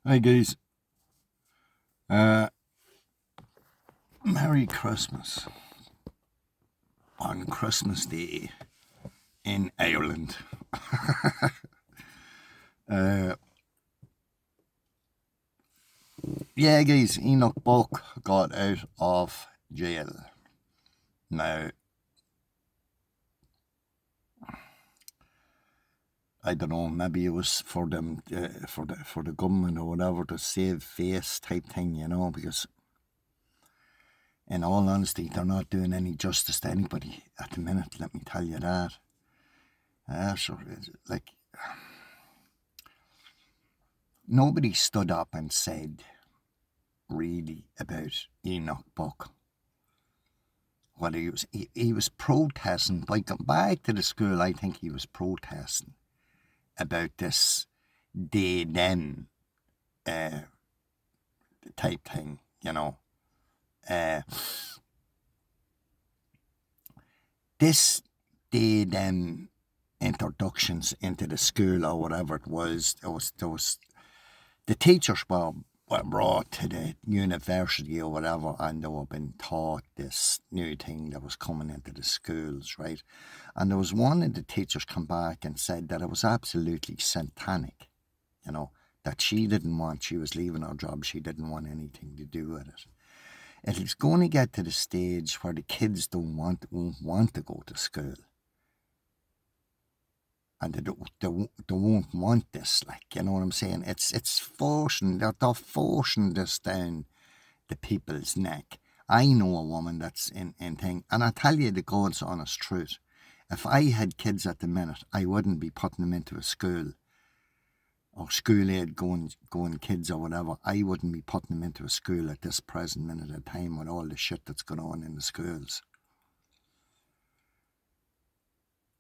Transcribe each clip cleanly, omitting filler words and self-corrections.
Hi guys, uh, Merry Christmas on Christmas Day in Ireland. uh, yeah guys, Enoch Buck got out of jail. Now, I don't know, maybe it was for them, for the government or whatever to save face type thing, because in all honesty, they're not doing any justice to anybody at the minute, let me tell you that. Sure, like, nobody stood up and said really about Enoch Buck. What he was protesting by going back to the school. I think he was protesting about this day then type thing, this day then introductions into the school or whatever it was. There was the teachers were brought to the university or whatever, and they were being taught this new thing that was coming into the schools, right? And there was one of the teachers come back and said that it was absolutely satanic, that she was leaving her job, she didn't want anything to do with it. It's going to get to the stage where the kids won't want to go to school. And they won't want this, like, you know what I'm saying? It's forcing, they're forcing this down the people's neck. I know a woman that's in thing, and I tell you the God's honest truth. If I had kids at the minute, I wouldn't be putting them into a school or school aid going kids or whatever. I wouldn't be putting them into a school at this present minute of time with all the shit that's going on in the schools.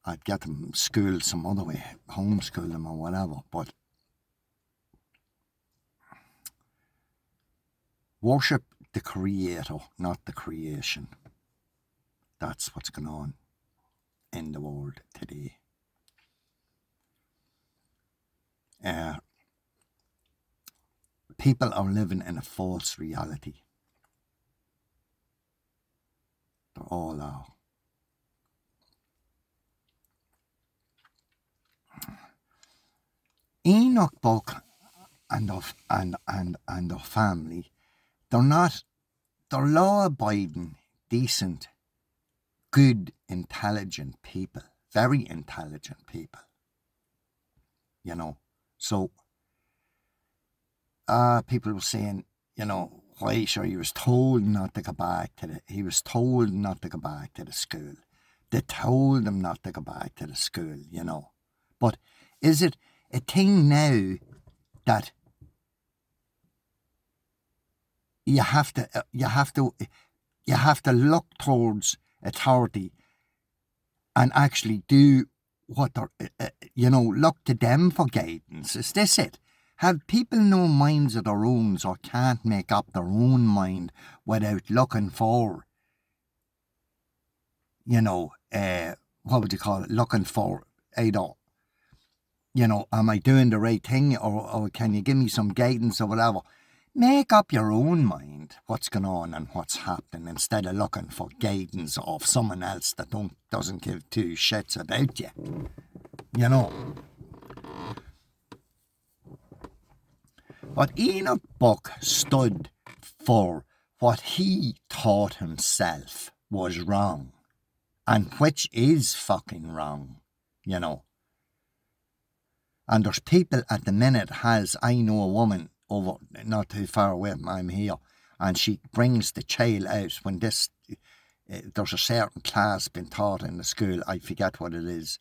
I'd get them schooled some other way, homeschool them or whatever, but worship the Creator, not the creation. That's what's going on in the world today. People are living in a false reality. They all are. Enoch Buck and their family, they're law-abiding, decent, good, intelligent people, very intelligent people, So, people were saying, why, sure, he was told not to go back to the school. They told him not to go back to the school, But is it a thing now that you have to look towards authority and actually do what they're, look to them for guidance? Is this it? Have people no minds of their own or can't make up their own mind without looking for, what would you call it? Looking for either, am I doing the right thing or can you give me some guidance or whatever? Make up your own mind what's going on and what's happening instead of looking for guidance of someone else that doesn't give two shits about you. But Enoch Buck stood for what he thought himself was wrong, and which is fucking wrong, And there's people at the minute I know a woman over not too far away, I'm here, and she brings the child out when there's a certain class being taught in the school, I forget what it is,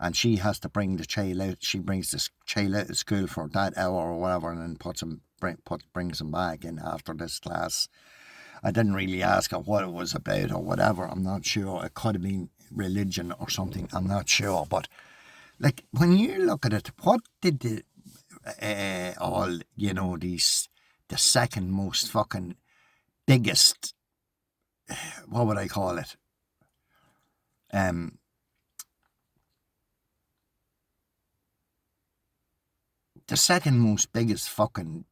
and she has to bring the child out. She brings this child out of school for that hour or whatever, and then brings him back in after this class. I didn't really ask her what it was about or whatever. I'm not sure. It could have been religion or something. I'm not sure. But like when you look at it, what did the second most fucking biggest, what would I call it? The second most biggest fucking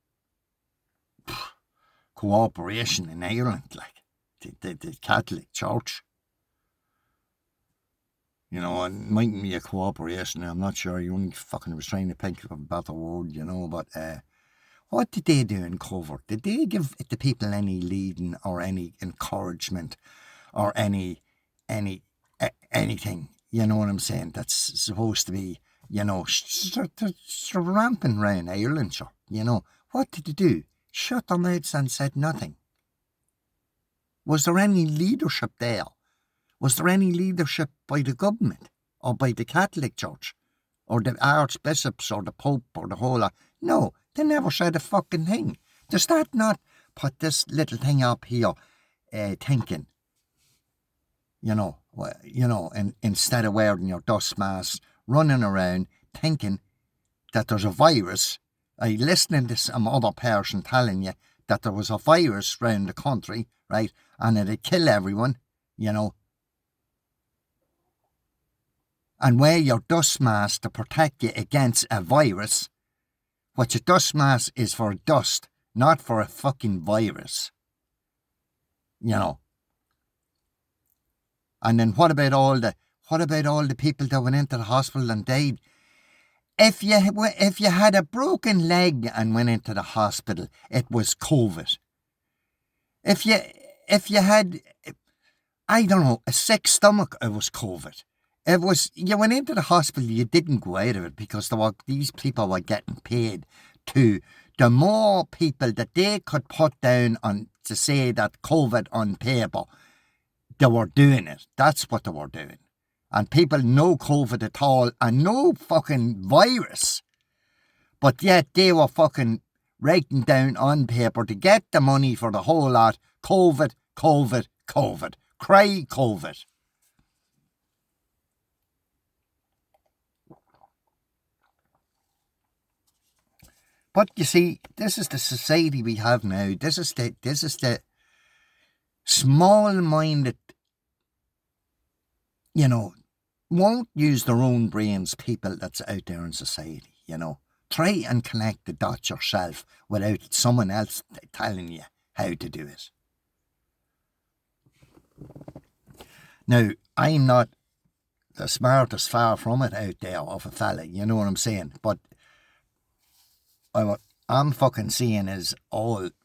cooperation in Ireland, like the Catholic Church. You know, it mightn't be a cooperation, I'm not sure. You only fucking was trying to think of a better word, you know, but what did they do in covert? Did they give the people any leading or any encouragement or anything? You know what I'm saying? That's supposed to be, you know, ramping round Ireland, sure. You know, what did they do? Shut their mouths and said nothing. Was there any leadership there? Was there any leadership by the government or by the Catholic Church or the archbishops or the Pope or the whole lot? No, they never said a fucking thing. Does that not put this little thing up here thinking, and instead of wearing your dust mask, running around thinking that there's a virus, listening to some other person telling you that there was a virus around the country, right, and it'd kill everyone, you know, and wear your dust mask to protect you against a virus, what your dust mask is for dust, not for a fucking virus. You know. And then what about all the people that went into the hospital and died? If you had a broken leg and went into the hospital, it was COVID. If you had, I don't know, a sick stomach, it was COVID. You went into the hospital, you didn't go out of it because these people were getting paid to. The more people that they could put down on to say that COVID on paper, they were doing it. That's what they were doing. And people know COVID at all and no fucking virus. But yet they were fucking writing down on paper to get the money for the whole lot. COVID, COVID, COVID. Cry COVID. But you see, this is the society we have now. This is the small-minded, you know, won't use their own brains people that's out there in society, you know. Try and connect the dots yourself without someone else telling you how to do it. Now, I'm not the smartest, far from it out there of a fella, you know what I'm saying? But what I'm fucking seeing is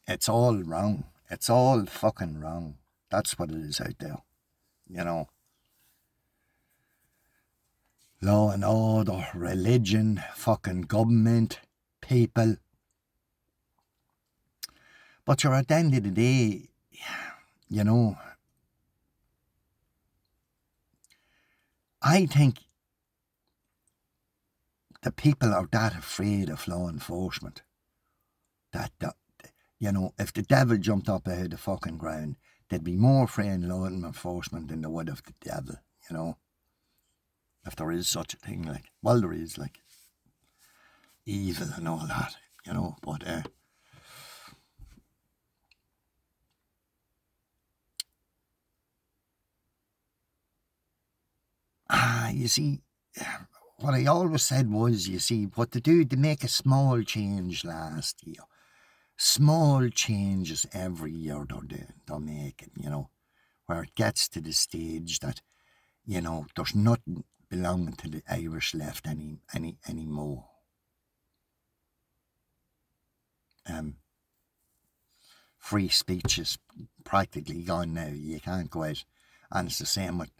it's all wrong. It's all fucking wrong. That's what it is out there, you know. Law and order, religion, fucking government, people. But you're at the end of the day, you know, I think the people are that afraid of law enforcement that you know, if the devil jumped up out of the fucking ground, they'd be more afraid of law enforcement than they would of the devil, you know. If there is such a thing, like, well, there is, like, evil and all that, you know, but, you see, what I always said was, you see, what to do to make a small change last year. Small changes every year they're making, you know, where it gets to the stage that, you know, there's nothing belonging to the Irish left anymore. Free speech is practically gone now. You can't go out, and it's the same with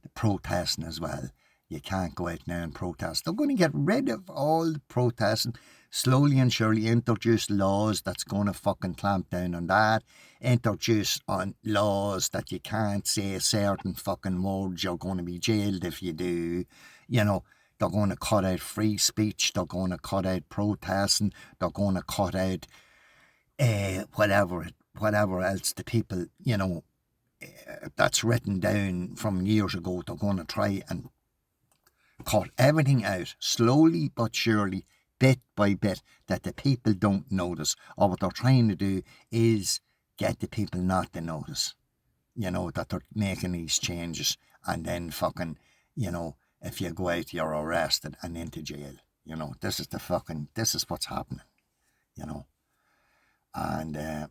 the protesting as well. You can't go out now and protest. They're going to get rid of all the protesting, slowly and surely introduce laws that's going to fucking clamp down on that, introduce on laws that you can't say certain fucking words, you're going to be jailed if you do, you know. They're going to cut out free speech, they're going to cut out protesting, they're going to cut out whatever else the people, you know, that's written down from years ago. They're going to try and cut everything out, slowly but surely, bit by bit, that the people don't notice. Or what they're trying to do is get the people not to notice, you know, that they're making these changes. And then fucking, you know, if you go out, you're arrested and into jail. You know, this is what's happening, you know. And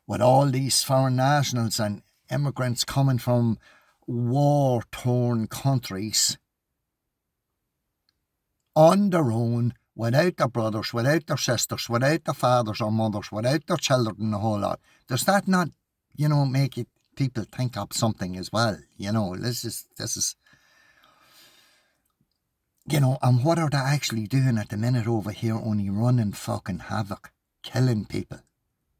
with all these foreign nationals and immigrants coming from war-torn countries on their own, without their brothers, without their sisters, without their fathers or mothers, without their children, the whole lot, does that not, make it people think up something as well? This is, and what are they actually doing at the minute over here? Only running fucking havoc, killing people,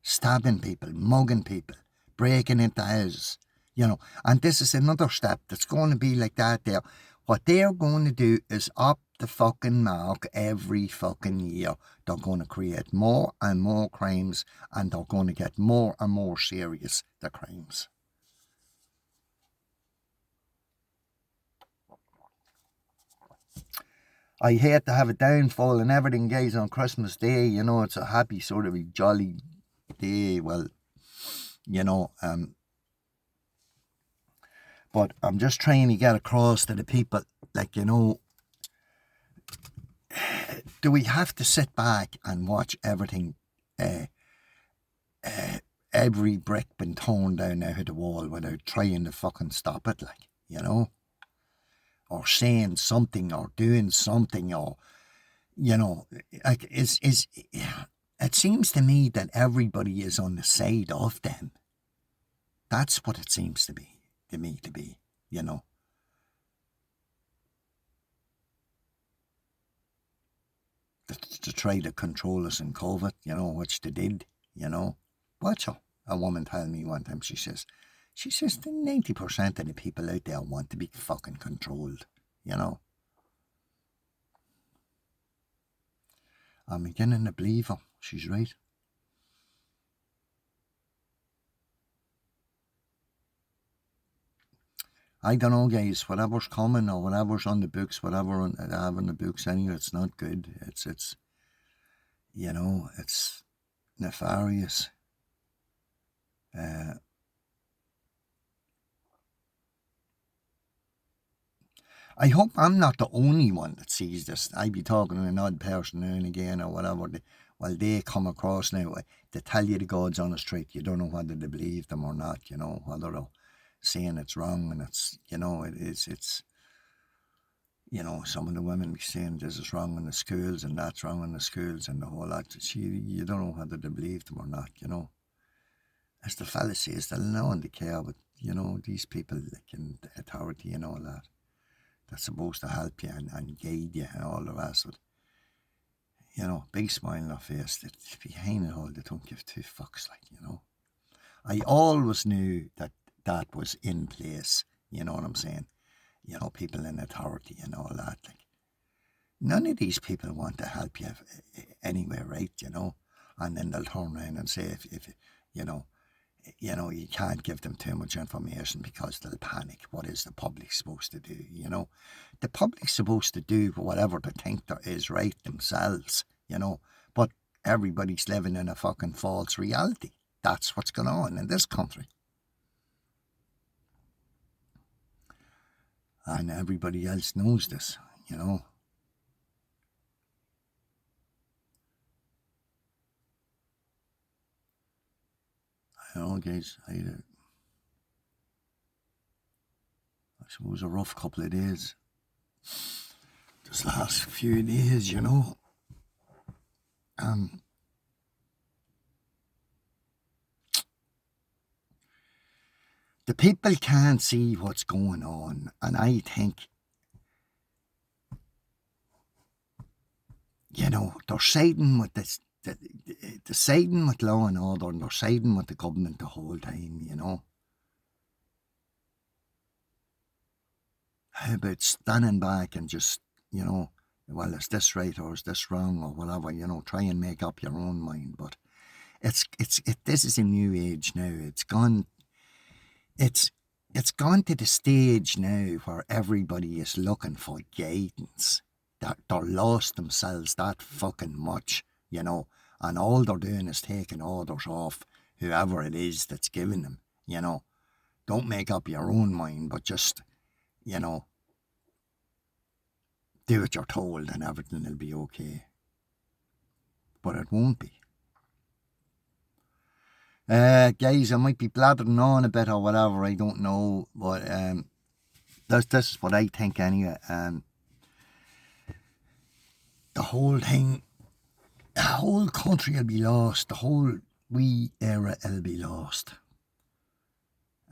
stabbing people, mugging people, breaking into houses, and this is another step that's going to be like that there. What they're going to do is up the fucking mark every fucking year. They're going to create more and more crimes, and they're going to get more and more serious, the crimes. I hate to have a downfall and everything, guys, on Christmas Day. It's a happy sort of jolly day. Well, but I'm just trying to get across to the people, like, do we have to sit back and watch everything, every brick being torn down out of the wall without trying to fucking stop it, like, or saying something or doing something, or, like, it seems to me that everybody is on the side of them. That's what it seems to be, to me, to try to control us in COVID, which they did, Watch a woman tell me one time, she says, 90% of the people out there want to be fucking controlled, I'm beginning to believe her. She's right. I don't know, guys. Whatever's coming or whatever's on the books, whatever they have on the books anyway, it's not good. It's it's nefarious. I hope I'm not the only one that sees this. I be talking to an odd person now and again or whatever. While they come across now, to tell you the God's honest truth, you don't know whether they believe them or not. Whether they're saying it's wrong, and it's some of the women be saying this is wrong in the schools and that's wrong in the schools and the whole lot. You don't know whether they believe them or not. As the fella says, they'll know and they care, but these people like in authority and all that, that's supposed to help you and guide you and all the rest of it. Big smile on their face, that behind it all they don't give two fucks, like, I always knew that was in place, you know what I'm saying? People in authority and all that, like, none of these people want to help you anyway, right, and then they'll turn around and say if you can't give them too much information because they'll panic. What is the public supposed to do? The public's supposed to do whatever they think there is right themselves, but everybody's living in a fucking false reality. That's what's going on in this country. And everybody else knows this, I don't know, guys. I suppose a rough couple of days. This last few days, the people can't see what's going on, and I think, they're siding with this, they're siding with law and order, and they're siding with the government the whole time, How about standing back and just, well, is this right or is this wrong or whatever, try and make up your own mind. But this is a new age now. It's gone to the stage now where everybody is looking for guidance. They're lost themselves that fucking much, and all they're doing is taking orders off whoever it is that's giving them, Don't make up your own mind, but just, do what you're told and everything will be okay. but it won't be. Guys, I might be blathering on a bit or whatever, I don't know, but this is what I think anyway. The whole thing, the whole country will be lost, the whole wee era will be lost.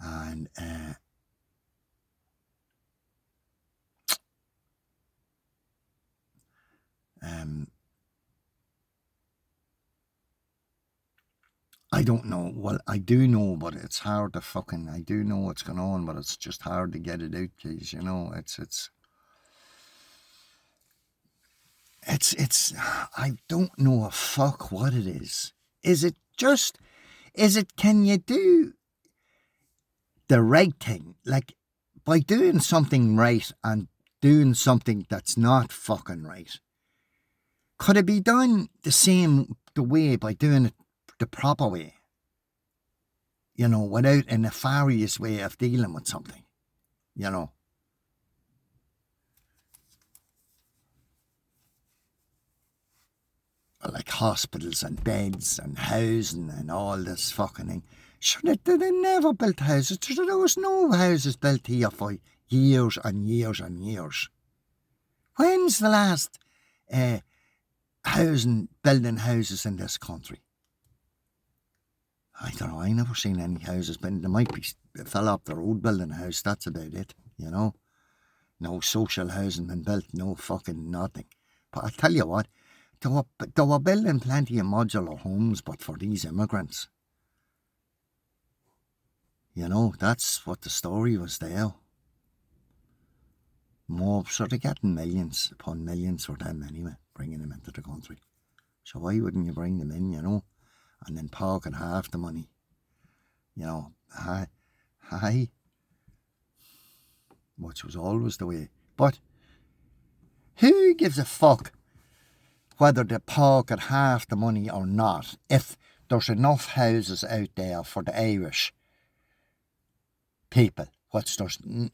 And I don't know. Well, I do know, but it's hard to fucking. I do know what's going on, but it's just hard to get it out, please. You know, it's. I don't know a fuck what it is. Is it just? Is it? Can you do the right thing, like by doing something right and doing something that's not fucking right? Could it be done the way by doing it the proper way? You know, without a nefarious way of dealing with something, you know. Like hospitals and beds and housing and all this fucking thing. Sure, they never built houses. There was no houses built here for years and years and years. When's the last building houses in this country? I don't know, I never seen any houses, but there might be a fella up the road building a house, that's about it, you know. No social housing been built, no fucking nothing. But I tell you what, they were building plenty of modular homes, but for these immigrants. You know, that's what the story was there. More, so they're getting millions upon millions for them anyway, bringing them into the country. So why wouldn't you bring them in, you know? And then pocket half the money. You know, which was always the way. But who gives a fuck whether they pocket half the money or not if there's enough houses out there for the Irish people, which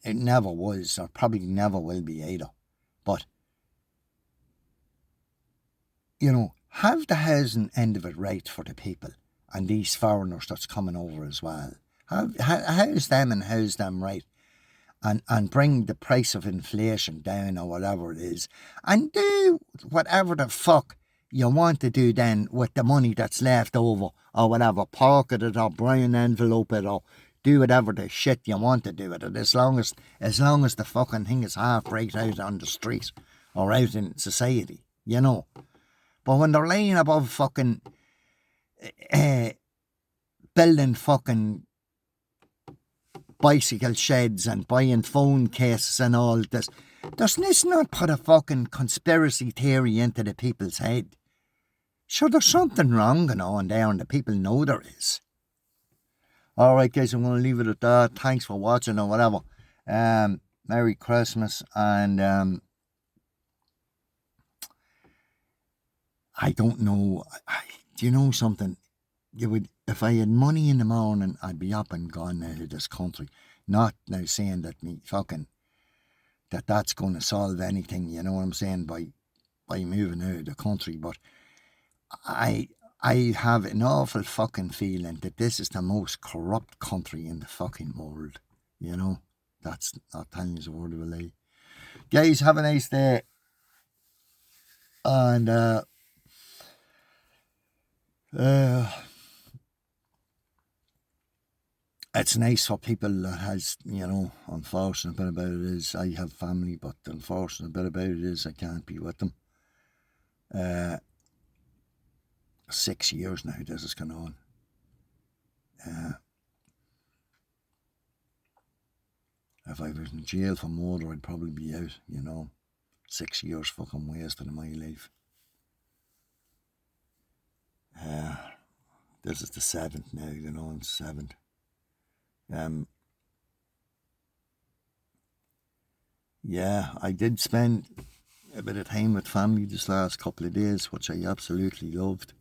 it never was or probably never will be either. But, you know, have the housing end of it right for the people and these foreigners that's coming over as well. House them and house them right, and bring the price of inflation down or whatever it is, and do whatever the fuck you want to do then with the money that's left over or whatever, pocket it or brown envelope it or do whatever the shit you want to do with it, as long as the fucking thing is half right out on the street or out in society, you know. But when they're laying above fucking building fucking bicycle sheds and buying phone cases and all this, let's not put a fucking conspiracy theory into the people's head. Sure, there's something wrong going on there and the people know there is. Alright guys, I'm going to leave it at that. Thanks for watching or whatever. Merry Christmas, and I don't know. Do you know something? If I had money in the morning, I'd be up and gone out of this country. Not now saying that that's going to solve anything, you know what I'm saying, by moving out of the country. But I have an awful fucking feeling that this is the most corrupt country in the fucking world. You know, that's not telling you a word of a lie. Guys, have a nice day. And it's nice for people that has, you know, unfortunate bit about it is I have family, but the unfortunate bit about it is I can't be with them. 6 years now this has gone on. If I was in jail for murder, I'd probably be out, you know. 6 years fucking wasted in my life. This is the 7th now, you know, it's 7th. Yeah, I did spend a bit of time with family this last couple of days, which I absolutely loved.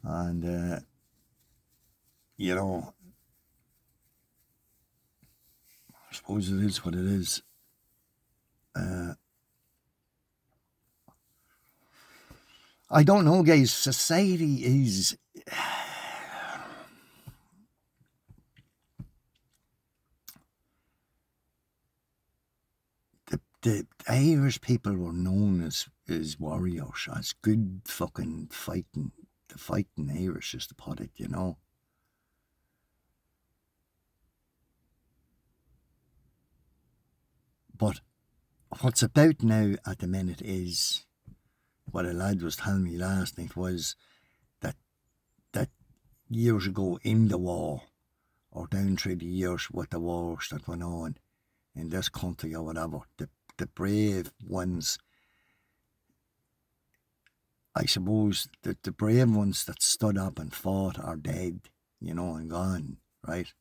And, you know, I suppose it is what it is. I don't know, guys. Society is. The Irish people were known as warriors, as good fucking fighting, the fighting Irish, is to put it, you know. But what's about now at the minute is what a lad was telling me last night was that years ago in the war, or down through the years with the wars that went on in this country or whatever, the brave ones, I suppose the brave ones that stood up and fought are dead, you know, and gone, right?